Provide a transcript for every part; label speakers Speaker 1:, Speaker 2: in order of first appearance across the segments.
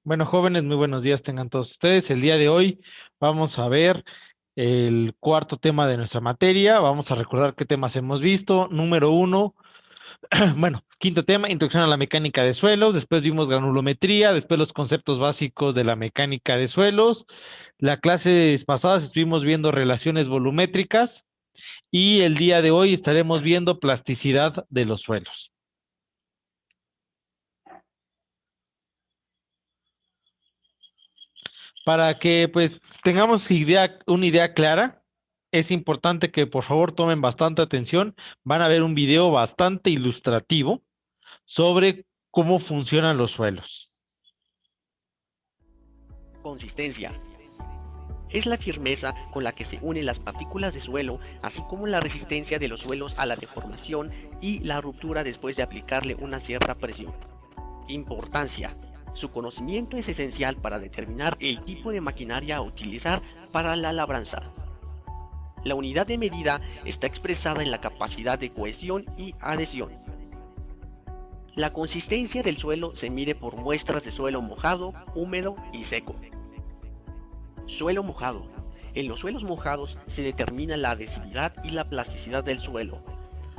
Speaker 1: Bueno, jóvenes, muy buenos días tengan todos ustedes. El día de hoy vamos a ver el cuarto tema de nuestra materia. Vamos a recordar qué temas hemos visto. Número uno, bueno, quinto tema, introducción a la mecánica de suelos. Después vimos granulometría, después los conceptos básicos de la mecánica de suelos. Las clases pasadas estuvimos viendo relaciones volumétricas y el día de hoy estaremos viendo plasticidad de los suelos. Para que pues tengamos una idea clara, es importante que por favor tomen bastante atención. Van a ver un video bastante ilustrativo sobre cómo funcionan los suelos.
Speaker 2: Consistencia. Es la firmeza con la que se unen las partículas de suelo, así como la resistencia de los suelos a la deformación y la ruptura después de aplicarle una cierta presión. Importancia. Su conocimiento es esencial para determinar el tipo de maquinaria a utilizar para la labranza. La unidad de medida está expresada en la capacidad de cohesión y adhesión. La consistencia del suelo se mide por muestras de suelo mojado, húmedo y seco. Suelo mojado. En los suelos mojados se determina la adhesividad y la plasticidad del suelo.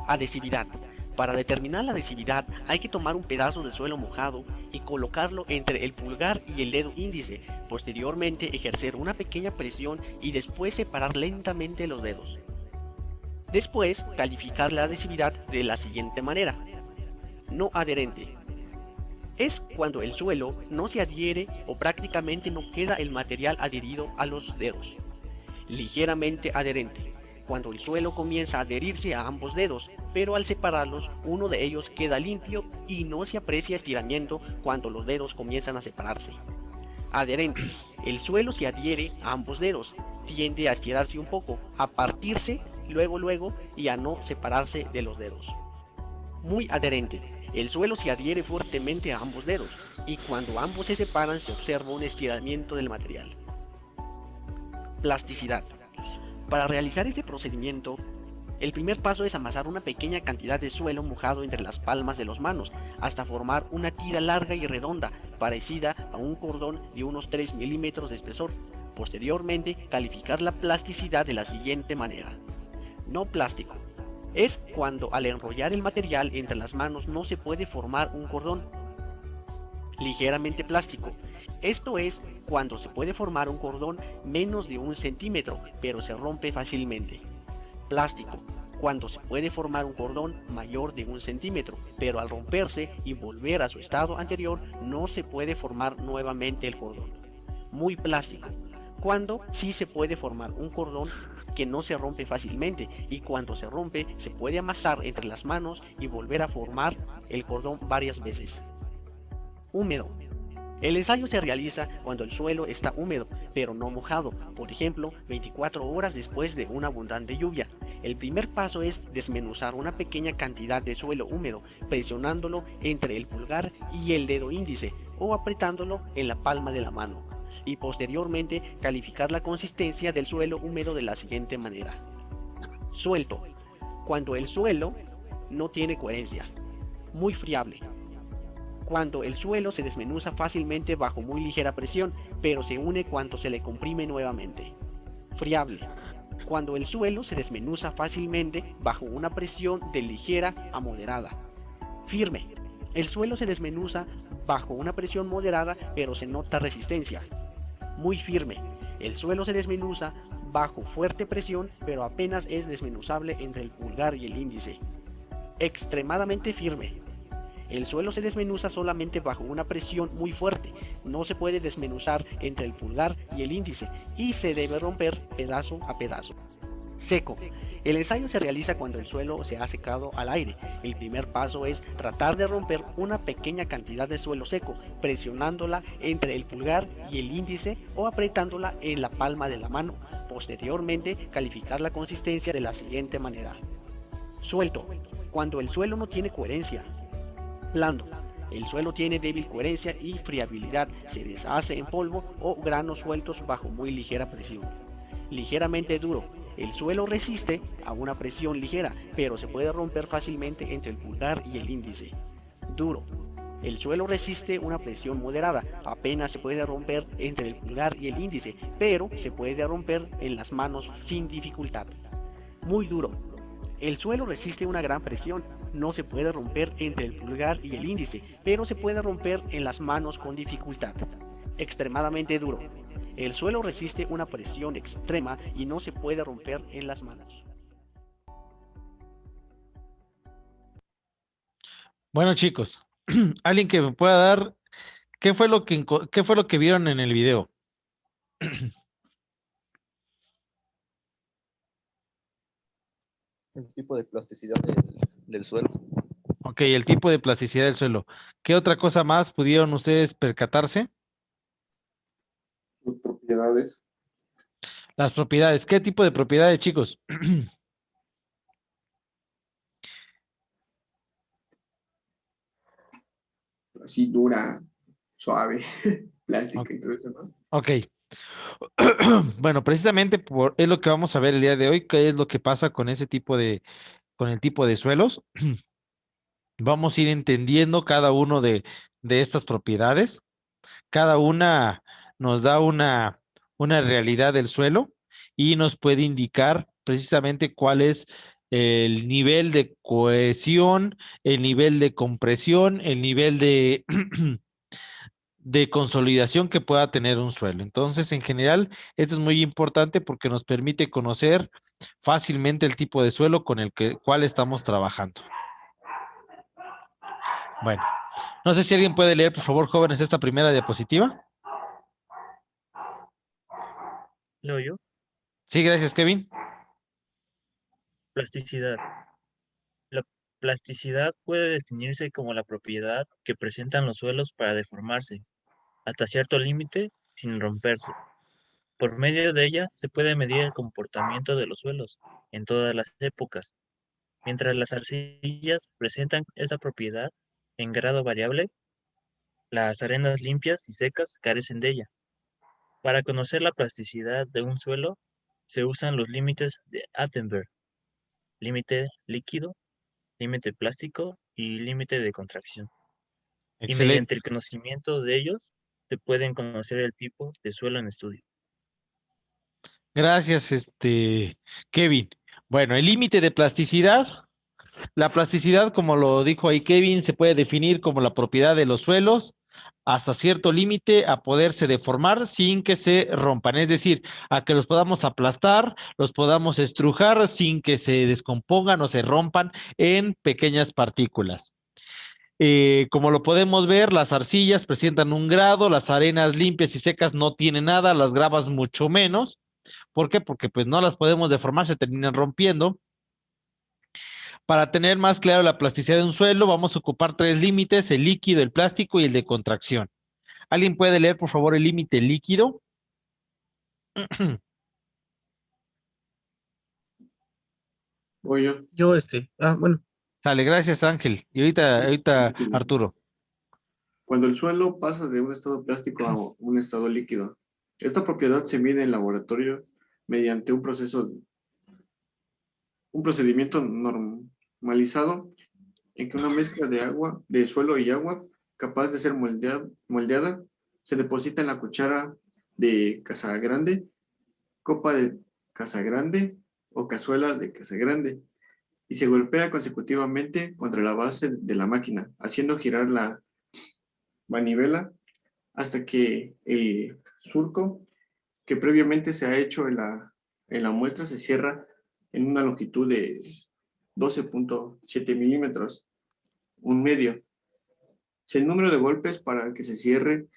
Speaker 2: Adhesividad. Para determinar la adhesividad hay que tomar un pedazo de suelo mojado y colocarlo entre el pulgar y el dedo índice, posteriormente ejercer una pequeña presión y después separar lentamente los dedos. Después, calificar la adhesividad de la siguiente manera. No adherente. Es cuando el suelo no se adhiere o prácticamente no queda el material adherido a los dedos. Ligeramente adherente. Cuando el suelo comienza a adherirse a ambos dedos, pero al separarlos uno de ellos queda limpio y no se aprecia estiramiento cuando los dedos comienzan a separarse. Adherente. El suelo se adhiere a ambos dedos, tiende a estirarse un poco, a partirse luego y a no separarse de los dedos. Muy adherente. El suelo se adhiere fuertemente a ambos dedos y cuando ambos se separan se observa un estiramiento del material. Plasticidad. Para realizar este procedimiento, el primer paso es amasar una pequeña cantidad de suelo mojado entre las palmas de las manos hasta formar una tira larga y redonda, parecida a un cordón de unos 3 milímetros de espesor. Posteriormente, calificar la plasticidad de la siguiente manera. No plástico. Es cuando al enrollar el material entre las manos no se puede formar un cordón. Ligeramente plástico. Esto es cuando se puede formar un cordón menos de 1 centímetro, pero se rompe fácilmente. Plástico. Cuando se puede formar un cordón mayor de 1 centímetro, pero al romperse y volver a su estado anterior no se puede formar nuevamente el cordón. Muy plástico. Cuando sí se puede formar un cordón que no se rompe fácilmente y cuando se rompe se puede amasar entre las manos y volver a formar el cordón varias veces. Húmedo. El ensayo se realiza cuando el suelo está húmedo, pero no mojado, por ejemplo, 24 horas después de una abundante lluvia. El primer paso es desmenuzar una pequeña cantidad de suelo húmedo, presionándolo entre el pulgar y el dedo índice o apretándolo en la palma de la mano, y posteriormente calificar la consistencia del suelo húmedo de la siguiente manera. Suelto. Cuando el suelo no tiene coherencia. Muy friable. Cuando el suelo se desmenuza fácilmente bajo muy ligera presión, pero se une cuando se le comprime nuevamente. Friable. Cuando el suelo se desmenuza fácilmente bajo una presión de ligera a moderada. Firme. El suelo se desmenuza bajo una presión moderada, pero se nota resistencia. Muy firme. El suelo se desmenuza bajo fuerte presión, pero apenas es desmenuzable entre el pulgar y el índice. Extremadamente firme. El suelo se desmenuza solamente bajo una presión muy fuerte, no se puede desmenuzar entre el pulgar y el índice y se debe romper pedazo a pedazo. Seco. El ensayo se realiza cuando el suelo se ha secado al aire. El primer paso es tratar de romper una pequeña cantidad de suelo seco, presionándola entre el pulgar y el índice o apretándola en la palma de la mano. Posteriormente, calificar la consistencia de la siguiente manera. Suelto. Cuando el suelo no tiene coherencia. Blando. El suelo tiene débil coherencia y friabilidad, se deshace en polvo o granos sueltos bajo muy ligera presión. Ligeramente duro. El suelo resiste a una presión ligera, pero se puede romper fácilmente entre el pulgar y el índice. Duro. El suelo resiste una presión moderada, apenas se puede romper entre el pulgar y el índice, pero se puede romper en las manos sin dificultad. Muy duro. El suelo resiste una gran presión, no se puede romper entre el pulgar y el índice, pero se puede romper en las manos con dificultad. Extremadamente duro. El suelo resiste una presión extrema y no se puede romper en las manos.
Speaker 1: Bueno, chicos, alguien que me pueda dar, qué fue lo que vieron en el video?
Speaker 3: El tipo de plasticidad del suelo.
Speaker 1: Ok, el tipo de plasticidad del suelo. ¿Qué otra cosa más pudieron ustedes percatarse?
Speaker 4: Sus propiedades,
Speaker 1: Las propiedades. ¿Qué tipo de propiedades, chicos?
Speaker 4: así dura, suave,
Speaker 1: O-
Speaker 4: plástica y todo eso, ¿no?
Speaker 1: Ok. Bueno, precisamente es lo que vamos a ver el día de hoy, qué es lo que pasa con ese tipo con el tipo de suelos. Vamos a ir entendiendo cada uno de estas propiedades. Cada una nos da una realidad del suelo y nos puede indicar precisamente cuál es el nivel de cohesión, el nivel de compresión, el nivel de consolidación que pueda tener un suelo. Entonces, en general, esto es muy importante porque nos permite conocer fácilmente el tipo de suelo con cual estamos trabajando. Bueno, no sé si alguien puede leer, por favor, jóvenes, esta primera diapositiva.
Speaker 5: Leo yo.
Speaker 1: Sí, gracias, Kevin.
Speaker 5: Plasticidad. La plasticidad puede definirse como la propiedad que presentan los suelos para deformarse, hasta cierto límite, sin romperse. Por medio de ella se puede medir el comportamiento de los suelos en todas las épocas. Mientras las arcillas presentan esa propiedad en grado variable, las arenas limpias y secas carecen de ella. Para conocer la plasticidad de un suelo, se usan los límites de Attenberg, límite líquido, límite plástico y límite de contracción. Y
Speaker 1: Excelente.
Speaker 5: mediante el conocimiento de ellos, se pueden conocer el tipo de suelo en estudio.
Speaker 1: Gracias, Kevin. Bueno, el límite de plasticidad. La plasticidad, como lo dijo ahí Kevin, se puede definir como la propiedad de los suelos hasta cierto límite a poderse deformar sin que se rompan, es decir, a que los podamos aplastar, los podamos estrujar sin que se descompongan o se rompan en pequeñas partículas. Como lo podemos ver, las arcillas presentan un grado, las arenas limpias y secas no tienen nada, las gravas mucho menos. ¿Por qué? Porque pues no las podemos deformar, se terminan rompiendo. Para tener más claro la plasticidad de un suelo, vamos a ocupar tres límites: el líquido, el plástico y el de contracción. ¿Alguien puede leer, por favor, el límite líquido?
Speaker 4: Voy yo.
Speaker 3: Bueno,
Speaker 1: Sale, gracias, Ángel. Y ahorita Arturo.
Speaker 4: Cuando el suelo pasa de un estado plástico a un estado líquido, esta propiedad se mide en laboratorio mediante un procedimiento normalizado en que una mezcla de agua, de suelo y agua, capaz de ser moldeada, se deposita en la cuchara de Casagrande, copa de Casagrande o cazuela de Casagrande y se golpea consecutivamente contra la base de la máquina, haciendo girar la manivela hasta que el surco que previamente se ha hecho en la muestra se cierra en una longitud de 12.7 milímetros, un medio. Si el número de golpes para que se cierre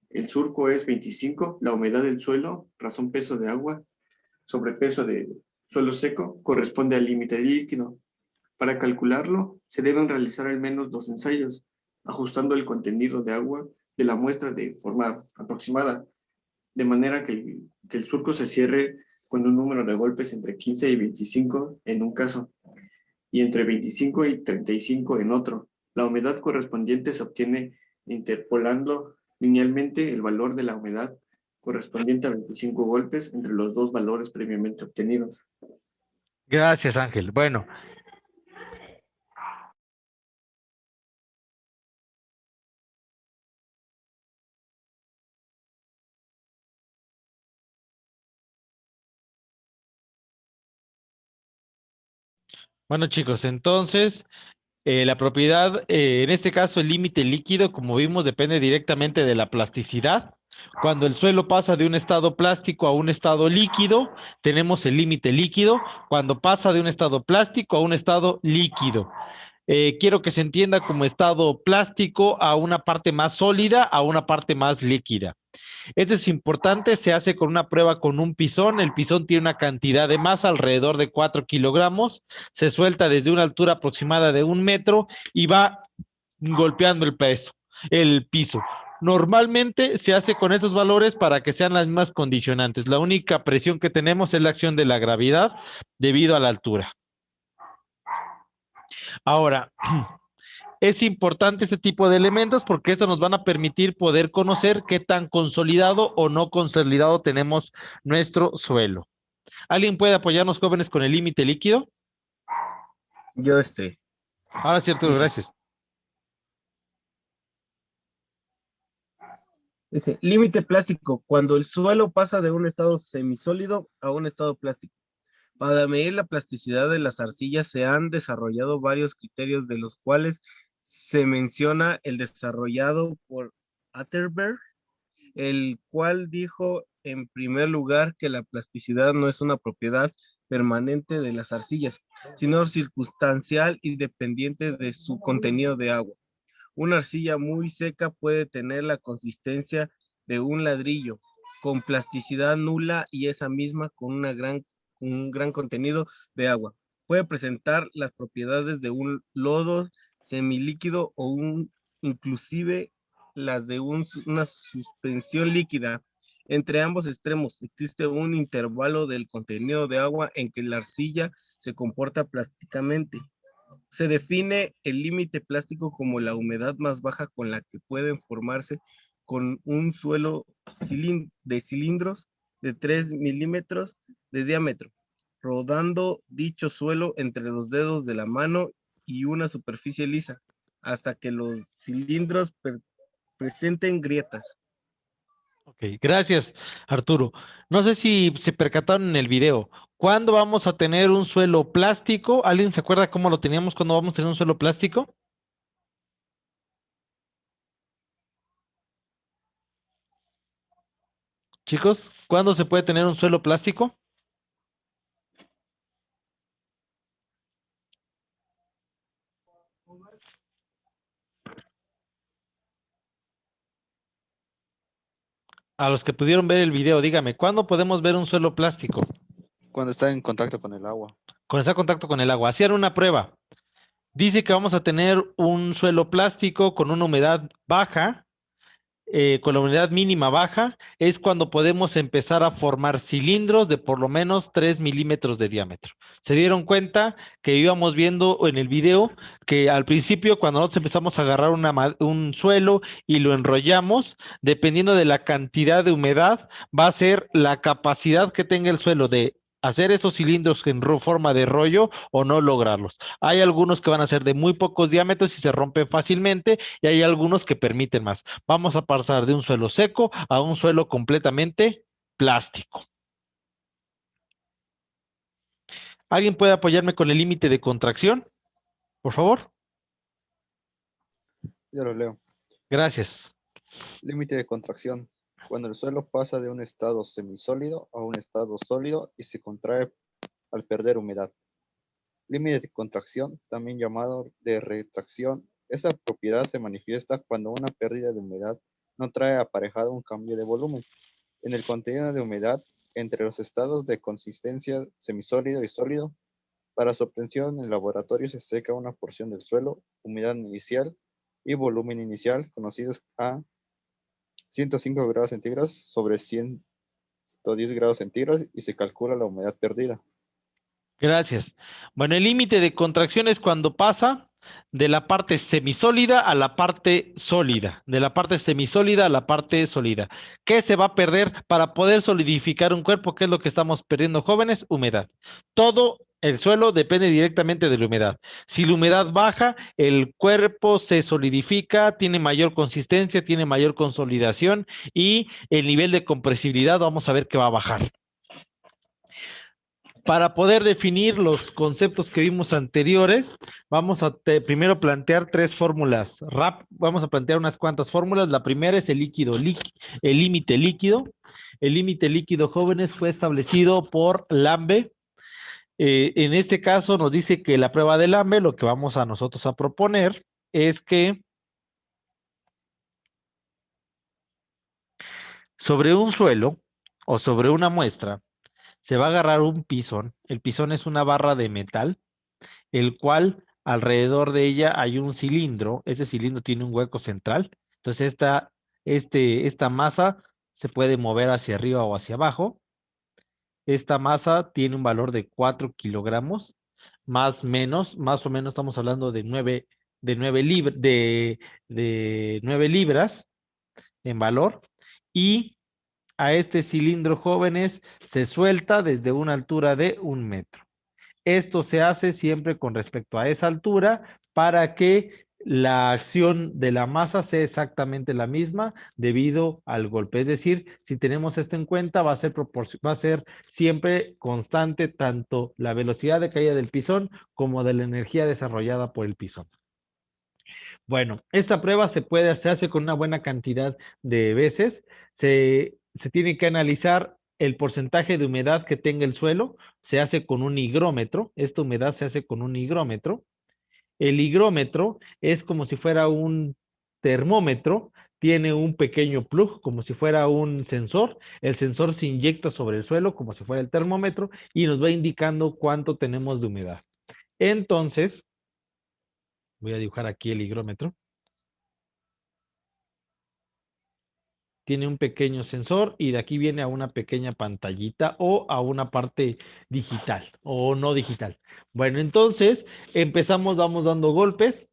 Speaker 4: el surco es 25, la humedad del suelo, razón peso de agua, sobre peso de suelo seco, corresponde al límite líquido. Para calcularlo, se deben realizar al menos 2 ensayos, ajustando el contenido de agua de la muestra de forma aproximada, de manera que el surco se cierre con un número de golpes entre 15 y 25 en un caso, y entre 25 y 35 en otro. La humedad correspondiente se obtiene interpolando linealmente el valor de la humedad correspondiente a 25 golpes entre los dos valores previamente obtenidos.
Speaker 1: Gracias, Ángel. Bueno, Bueno, chicos, entonces la propiedad, en este caso el límite líquido, como vimos, depende directamente de la plasticidad. Cuando el suelo pasa de un estado plástico a un estado líquido, tenemos el límite líquido. Cuando pasa de un estado plástico a un estado líquido. Quiero que se entienda como estado plástico a una parte más sólida, a una parte más líquida. Esto es importante, se hace con una prueba con un pisón. El pisón tiene una cantidad de masa alrededor de 4 kilogramos, se suelta desde una altura aproximada de 1 metro y va golpeando el piso. Normalmente se hace con esos valores para que sean las mismas condicionantes. La única presión que tenemos es la acción de la gravedad debido a la altura. Ahora, es importante este tipo de elementos porque esto nos van a permitir poder conocer qué tan consolidado o no consolidado tenemos nuestro suelo. ¿Alguien puede apoyarnos, jóvenes, con el límite líquido?
Speaker 6: Yo
Speaker 1: Ahora sí, Arturo,
Speaker 6: dice,
Speaker 1: gracias.
Speaker 6: límite plástico, cuando el suelo pasa de un estado semisólido a un estado plástico. Para medir la plasticidad de las arcillas se han desarrollado varios criterios, de los cuales se menciona el desarrollado por Atterberg, el cual dijo en primer lugar que la plasticidad no es una propiedad permanente de las arcillas, sino circunstancial y dependiente de su contenido de agua. Una arcilla muy seca puede tener la consistencia de un ladrillo, con plasticidad nula, y esa misma con un gran contenido de agua. Puede presentar las propiedades de un lodo semilíquido o inclusive las de una suspensión líquida. Entre ambos extremos existe un intervalo del contenido de agua en que la arcilla se comporta plásticamente. Se define el límite plástico como la humedad más baja con la que pueden formarse con un suelo de cilindros de 3 milímetros de diámetro, rodando dicho suelo entre los dedos de la mano y una superficie lisa, hasta que los cilindros presenten grietas.
Speaker 1: Ok, gracias, Arturo. No sé si se percataron en el video. ¿Cuándo vamos a tener un suelo plástico? ¿Alguien se acuerda cómo lo teníamos cuando vamos a tener un suelo plástico? Chicos, ¿cuándo se puede tener un suelo plástico? A los que pudieron ver el video, dígame, ¿cuándo podemos ver un suelo plástico?
Speaker 3: Cuando está en contacto con el agua.
Speaker 1: Cuando está en contacto con el agua. Hacían una prueba. Dice que vamos a tener un suelo plástico con una humedad baja, con la humedad mínima baja, es cuando podemos empezar a formar cilindros de por lo menos 3 milímetros de diámetro. Se dieron cuenta que íbamos viendo en el video que al principio, cuando nosotros empezamos a agarrar un suelo y lo enrollamos, dependiendo de la cantidad de humedad, va a ser la capacidad que tenga el suelo de hacer esos cilindros en forma de rollo o no lograrlos. Hay algunos que van a ser de muy pocos diámetros y se rompen fácilmente, y hay algunos que permiten más. Vamos a pasar de un suelo seco a un suelo completamente plástico. ¿Alguien puede apoyarme con el límite de contracción? Por favor.
Speaker 3: Yo lo leo.
Speaker 1: Gracias.
Speaker 3: Límite de contracción. Cuando el suelo pasa de un estado semisólido a un estado sólido y se contrae al perder humedad. Límite de contracción, también llamado de retracción. Esta propiedad se manifiesta cuando una pérdida de humedad no trae aparejado un cambio de volumen en el contenido de humedad entre los estados de consistencia semisólido y sólido. Para su obtención en laboratorio se seca una porción del suelo, humedad inicial y volumen inicial, conocidos a 105 grados centígrados sobre 110 grados centígrados, y se calcula la humedad perdida.
Speaker 1: Gracias. Bueno, el límite de contracción es cuando pasa de la parte semisólida a la parte sólida, de la parte semisólida a la parte sólida. ¿Qué se va a perder para poder solidificar un cuerpo? ¿Qué es lo que estamos perdiendo, jóvenes? Humedad. Todo el suelo depende directamente de la humedad. Si la humedad baja, el cuerpo se solidifica, tiene mayor consistencia, tiene mayor consolidación, y el nivel de compresibilidad vamos a ver que va a bajar. Para poder definir los conceptos que vimos anteriores, vamos a primero plantear tres fórmulas. Vamos a plantear unas cuantas fórmulas. La primera es el límite líquido. El límite líquido, jóvenes, fue establecido por Lambe. En este caso nos dice que la prueba de Lambe, lo que vamos a nosotros a proponer es que sobre un suelo o sobre una muestra se va a agarrar un pisón. El pisón es una barra de metal, el cual alrededor de ella hay un cilindro. Ese cilindro tiene un hueco central. Entonces esta masa se puede mover hacia arriba o hacia abajo. Esta masa tiene un valor de 4 kilogramos, más o menos estamos hablando de 9 libras en valor. Y a este cilindro, jóvenes, se suelta desde una altura de 1 metro. Esto se hace siempre con respecto a esa altura para que la acción de la masa sea exactamente la misma debido al golpe. Es decir, si tenemos esto en cuenta, va a ser siempre constante tanto la velocidad de caída del pisón como de la energía desarrollada por el pisón. Bueno, esta prueba se hace con una buena cantidad de veces. Se tiene que analizar el porcentaje de humedad que tenga el suelo. Se hace con un higrómetro. Esta humedad se hace con un higrómetro. El higrómetro es como si fuera un termómetro. Tiene un pequeño plug, como si fuera un sensor. El sensor se inyecta sobre el suelo, como si fuera el termómetro, y nos va indicando cuánto tenemos de humedad. Entonces, voy a dibujar aquí el higrómetro. Tiene un pequeño sensor y de aquí viene a una pequeña pantallita o a una parte digital o no digital. Bueno, entonces empezamos, vamos dando golpes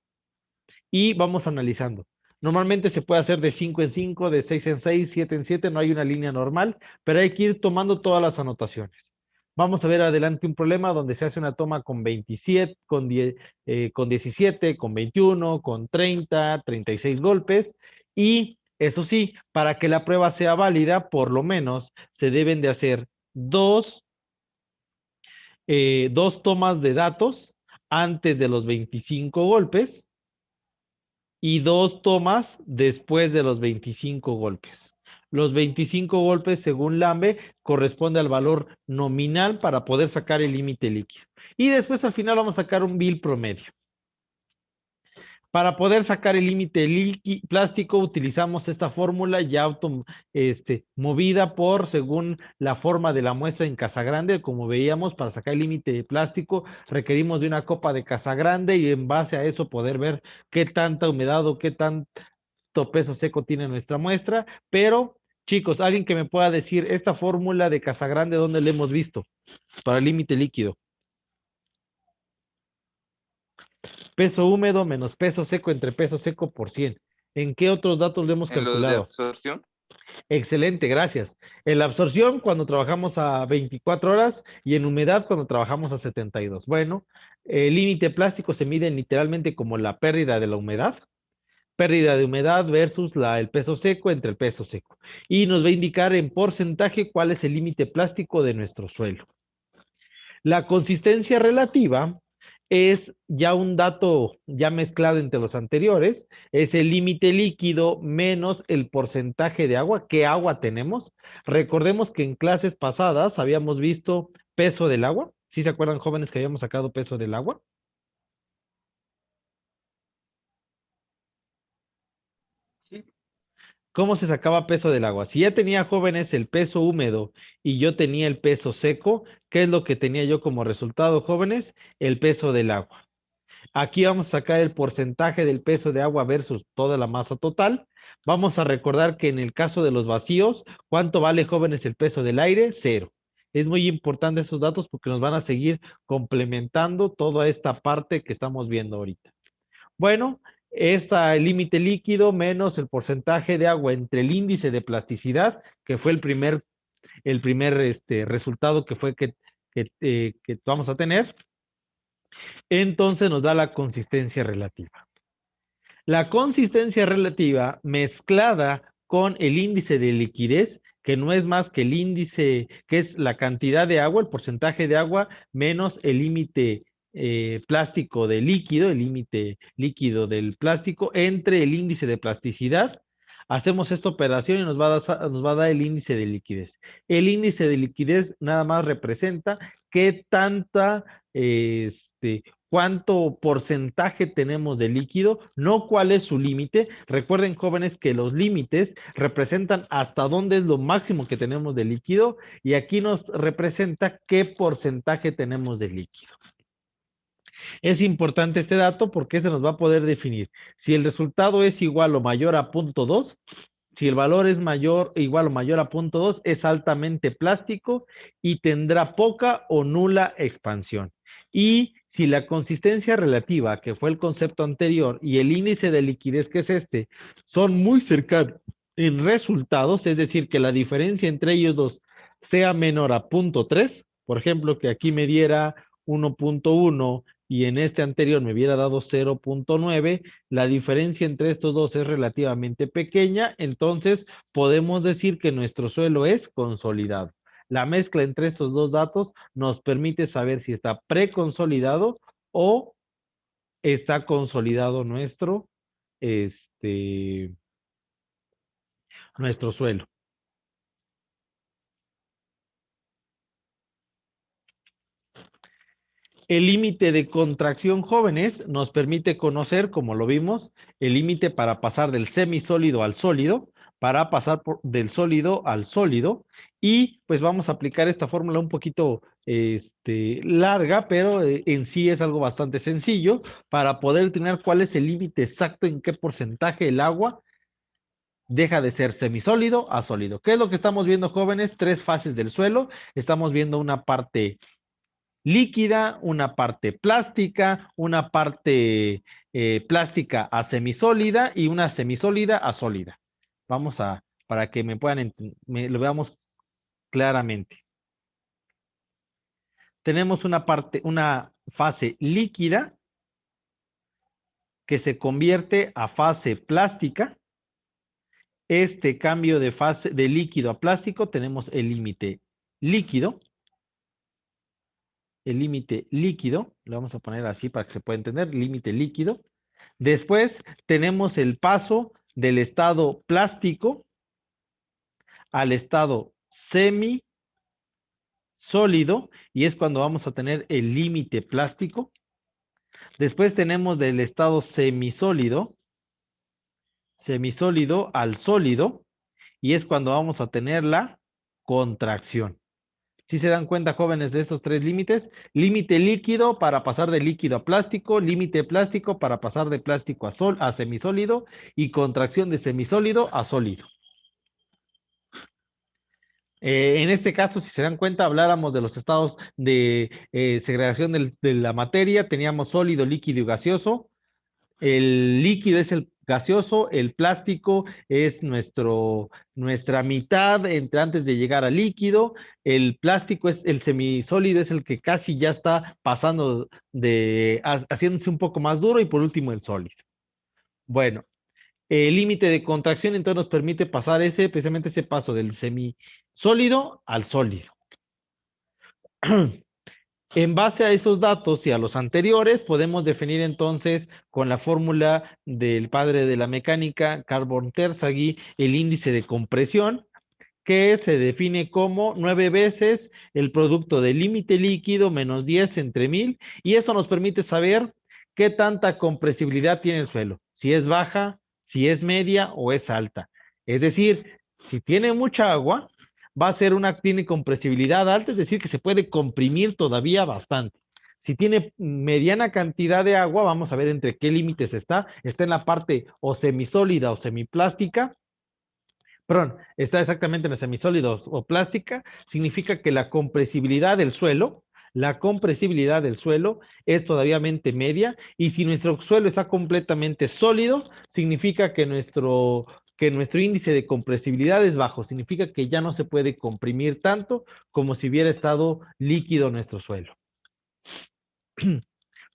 Speaker 1: y vamos analizando. Normalmente se puede hacer de 5 en 5, de 6 en 6, 7 en 7, no hay una línea normal, pero hay que ir tomando todas las anotaciones. Vamos a ver adelante un problema donde se hace una toma con 27, con 17, con 21, con 30, 36 golpes. Y eso sí, para que la prueba sea válida, por lo menos se deben de hacer dos tomas de datos antes de los 25 golpes y 2 tomas después de los 25 golpes. Los 25 golpes, según Lambe, corresponde al valor nominal para poder sacar el límite líquido. Y después al final vamos a sacar un Bill promedio. Para poder sacar el límite plástico utilizamos esta fórmula ya movida por según la forma de la muestra en Casagrande. Como veíamos, para sacar el límite plástico requerimos de una copa de Casagrande y en base a eso poder ver qué tanta humedad o qué tanto peso seco tiene nuestra muestra. Pero, chicos, alguien que me pueda decir esta fórmula de Casagrande, ¿dónde la hemos visto para el límite líquido? Peso húmedo menos peso seco entre peso seco por 100. ¿En qué otros datos lo hemos
Speaker 7: En lo de
Speaker 1: calculado?
Speaker 7: absorción.
Speaker 1: Excelente, gracias. En la absorción cuando trabajamos a 24 horas y en humedad cuando trabajamos a 72. Bueno, el límite plástico se mide literalmente como la pérdida de la humedad. Pérdida de humedad versus el peso seco entre el peso seco. Y nos va a indicar en porcentaje cuál es el límite plástico de nuestro suelo. La consistencia relativa es ya un dato ya mezclado entre los anteriores, es el límite líquido menos el porcentaje de agua. ¿Qué agua tenemos? Recordemos que en clases pasadas habíamos visto peso del agua. ¿Sí se acuerdan, jóvenes, que habíamos sacado peso del agua?
Speaker 6: Sí.
Speaker 1: ¿Cómo se sacaba peso del agua? Si ya tenía, jóvenes, el peso húmedo y yo tenía el peso seco, ¿qué es lo que tenía yo como resultado, jóvenes? El peso del agua. Aquí vamos a sacar el porcentaje del peso de agua versus toda la masa total. Vamos a recordar que en el caso de los vacíos, ¿cuánto vale, jóvenes, el peso del aire? 0. Es muy importante esos datos porque nos van a seguir complementando toda esta parte que estamos viendo ahorita. Bueno, el límite líquido menos el porcentaje de agua entre el índice de plasticidad, que fue el primer resultado que vamos a tener. Entonces nos da la consistencia relativa. La consistencia relativa mezclada con el índice de liquidez, que no es más que el índice, que es la cantidad de agua, el porcentaje de agua, menos el límite plástico de líquido, el límite líquido del plástico, entre el índice de plasticidad. Hacemos esta operación y nos va a dar el índice de liquidez. El índice de liquidez nada más representa qué tanta, cuánto porcentaje tenemos de líquido, no cuál es su límite. Recuerden, jóvenes, que los límites representan hasta dónde es lo máximo que tenemos de líquido y aquí nos representa qué porcentaje tenemos de líquido. Es importante este dato porque se nos va a poder definir si el resultado es igual o mayor a 0.2. Si el valor es mayor, igual o mayor a 0.2, es altamente plástico y tendrá poca o nula expansión. Y si la consistencia relativa, que fue el concepto anterior, y el índice de liquidez, que es este, son muy cercanos en resultados, es decir, que la diferencia entre ellos dos sea menor a 0.3, por ejemplo, que aquí me diera 1.1 y en este anterior me hubiera dado 0.9, la diferencia entre estos dos es relativamente pequeña, entonces podemos decir que nuestro suelo es consolidado. La mezcla entre estos dos datos nos permite saber si está preconsolidado o está consolidado nuestro suelo. El límite de contracción, jóvenes, nos permite conocer, como lo vimos, el límite para pasar del semisólido al sólido, para pasar del sólido al sólido, y pues vamos a aplicar esta fórmula un poquito larga, pero en sí es algo bastante sencillo para poder determinar cuál es el límite exacto en qué porcentaje el agua deja de ser semisólido a sólido. ¿Qué es lo que estamos viendo, jóvenes? 3 fases del suelo. Estamos viendo una parte líquida, una parte plástica, una parte plástica a semisólida y una semisólida a sólida. Vamos a, para que me puedan lo veamos claramente. Tenemos una fase líquida que se convierte a fase plástica. Este cambio de fase de líquido a plástico, tenemos el límite líquido. El límite líquido, lo vamos a poner así para que se pueda entender, límite líquido. Después tenemos el paso del estado plástico al estado semisólido y es cuando vamos a tener el límite plástico. Después tenemos del estado semisólido al sólido y es cuando vamos a tener la contracción. Si se dan cuenta, jóvenes, de estos 3 límites: límite líquido para pasar de líquido a plástico, límite plástico para pasar de plástico a semisólido y contracción de semisólido a sólido. En este caso, si se dan cuenta, habláramos de los estados de segregación de la materia. Teníamos sólido, líquido y gaseoso. El líquido es el gaseoso, el plástico es nuestra mitad antes de llegar al líquido, el plástico es el semisólido, es el que casi ya está pasando haciéndose un poco más duro, y por último el sólido. Bueno, el límite de contracción entonces nos permite pasar precisamente ese paso del semisólido al sólido. En base a esos datos y a los anteriores, podemos definir entonces con la fórmula del padre de la mecánica, Carl von Terzaghi, el índice de compresión, que se define como 9 veces el producto del límite líquido menos 10 entre 1000, y eso nos permite saber qué tanta compresibilidad tiene el suelo, si es baja, si es media o es alta. Es decir, si tiene mucha agua, tiene compresibilidad alta, es decir, que se puede comprimir todavía bastante. Si tiene mediana cantidad de agua, vamos a ver entre qué límites está. Está en la parte o semisólida o semiplástica. Perdón, está exactamente en la semisólida o plástica. Significa que la compresibilidad del suelo es todavía media, y si nuestro suelo está completamente sólido, significa que nuestro índice de compresibilidad es bajo, significa que ya no se puede comprimir tanto como si hubiera estado líquido nuestro suelo.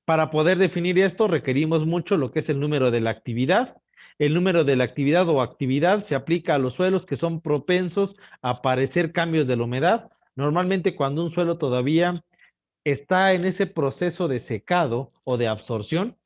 Speaker 1: Para poder definir esto requerimos mucho lo que es el número de la actividad. El número de la actividad o actividad se aplica a los suelos que son propensos a padecer cambios de la humedad. Normalmente cuando un suelo todavía está en ese proceso de secado o de absorción,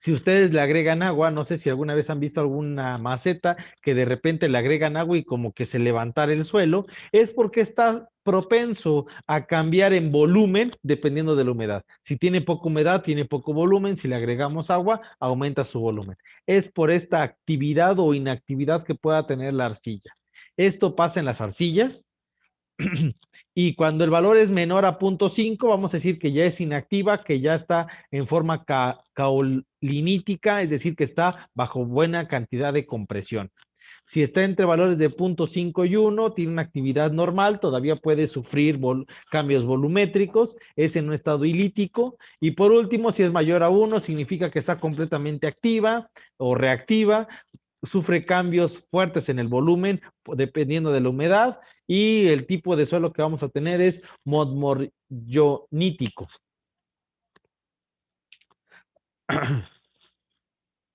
Speaker 1: si ustedes le agregan agua, no sé si alguna vez han visto alguna maceta que de repente le agregan agua y como que se levantara el suelo, es porque está propenso a cambiar en volumen dependiendo de la humedad. Si tiene poca humedad, tiene poco volumen. Si le agregamos agua, aumenta su volumen. Es por esta actividad o inactividad que pueda tener la arcilla. Esto pasa en las arcillas. Y cuando el valor es menor a 0.5, vamos a decir que ya es inactiva, que ya está en forma caolinítica, es decir, que está bajo buena cantidad de compresión. Si está entre valores de 0.5 y 1, tiene una actividad normal, todavía puede sufrir cambios volumétricos, es en un estado ilítico. Y por último, si es mayor a 1, significa que está completamente activa o reactiva, sufre cambios fuertes en el volumen dependiendo de la humedad, y el tipo de suelo que vamos a tener es modmoryonítico.